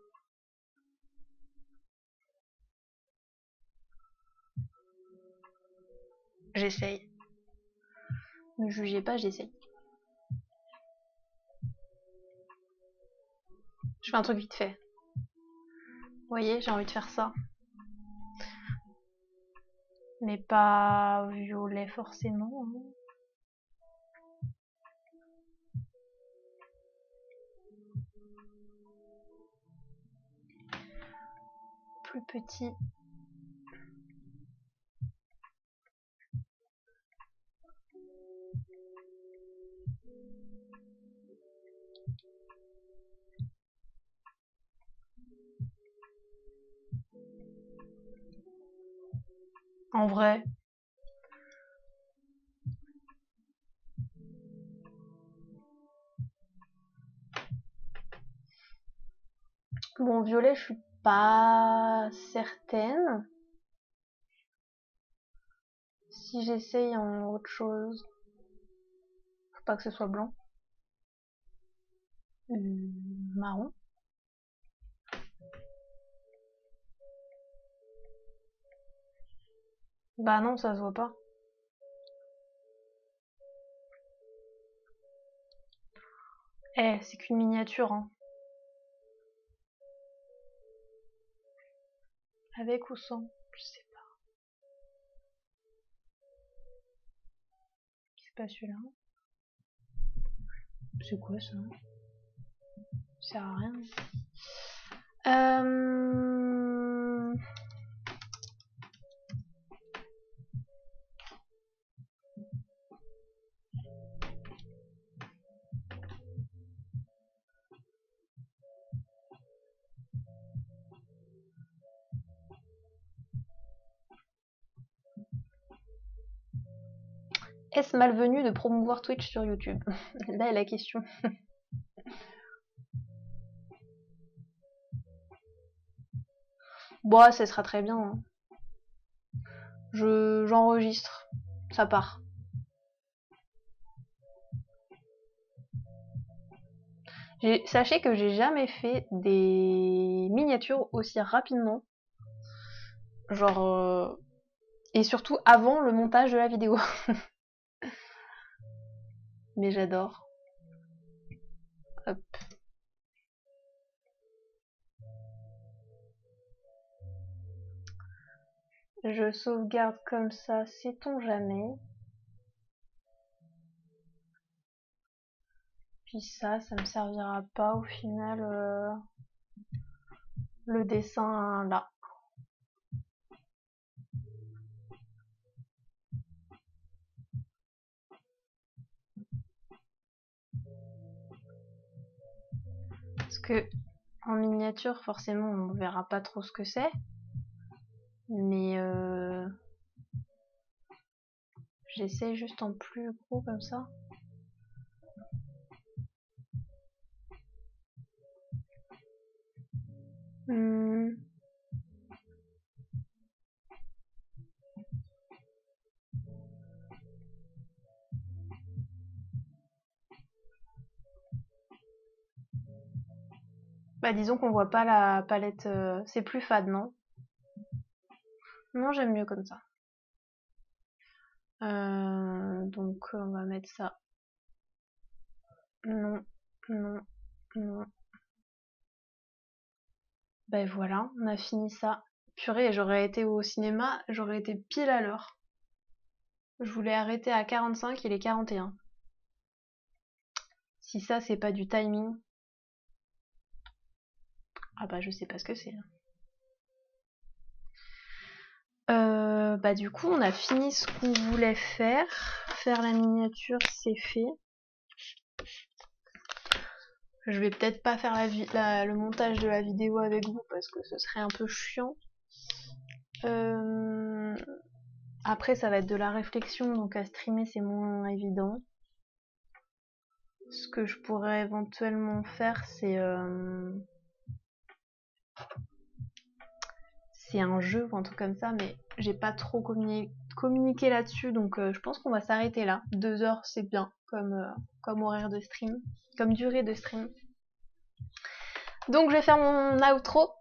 J'essaye. Ne jugez pas, j'essaye. Je fais un truc vite fait. Vous voyez, j'ai envie de faire ça. Mais pas violet forcément. Hein. Plus petit. En vrai. Bon, violet, je suis pas certaine. Si j'essaye en autre chose, faut pas que ce soit blanc. Marron. Bah non, ça se voit pas. Eh, c'est qu'une miniature, hein. Avec ou sans? Je sais pas. C'est pas celui-là. C'est quoi ça? Ça sert à rien. Est-ce malvenu de promouvoir Twitch sur YouTube? Là est la question. Bon, ça sera très bien. Hein. J'enregistre. Ça part. Sachez que j'ai jamais fait des miniatures aussi rapidement. Genre... Et surtout avant le montage de la vidéo. Mais j'adore. Hop. Je sauvegarde comme ça, sait-on jamais. Puis ça me servira pas au final le dessin là. Parce que en miniature, forcément, on verra pas trop ce que c'est. Mais j'essaie juste en plus gros comme ça. Bah disons qu'on voit pas la palette, c'est plus fade, non? Non, j'aime mieux comme ça. Donc on va mettre ça. Non, non, non. Ben voilà, on a fini ça. Purée, j'aurais été au cinéma, j'aurais été pile à l'heure. Je voulais arrêter à 45, il est 41. Si ça, c'est pas du timing. Ah bah je sais pas ce que c'est. Bah du coup, on a fini ce qu'on voulait faire. Faire la miniature, c'est fait. Je vais peut-être pas faire le montage de la vidéo avec vous parce que ce serait un peu chiant. Après, ça va être de la réflexion, donc à streamer, c'est moins évident. Ce que je pourrais éventuellement faire, c'est un jeu ou un truc comme ça, mais j'ai pas trop communiqué là-dessus, donc je pense qu'on va s'arrêter là. 2 heures, c'est bien comme horaire de stream, comme durée de stream. Donc je vais faire mon outro.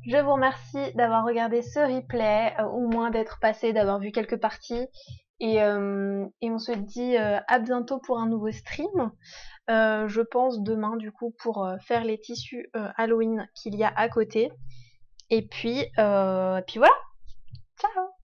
Je vous remercie d'avoir regardé ce replay, au moins d'être passé, d'avoir vu quelques parties. Et on se dit à bientôt pour un nouveau stream. Je pense demain du coup pour faire les tissus Halloween qu'il y a à côté. Et puis voilà. Ciao!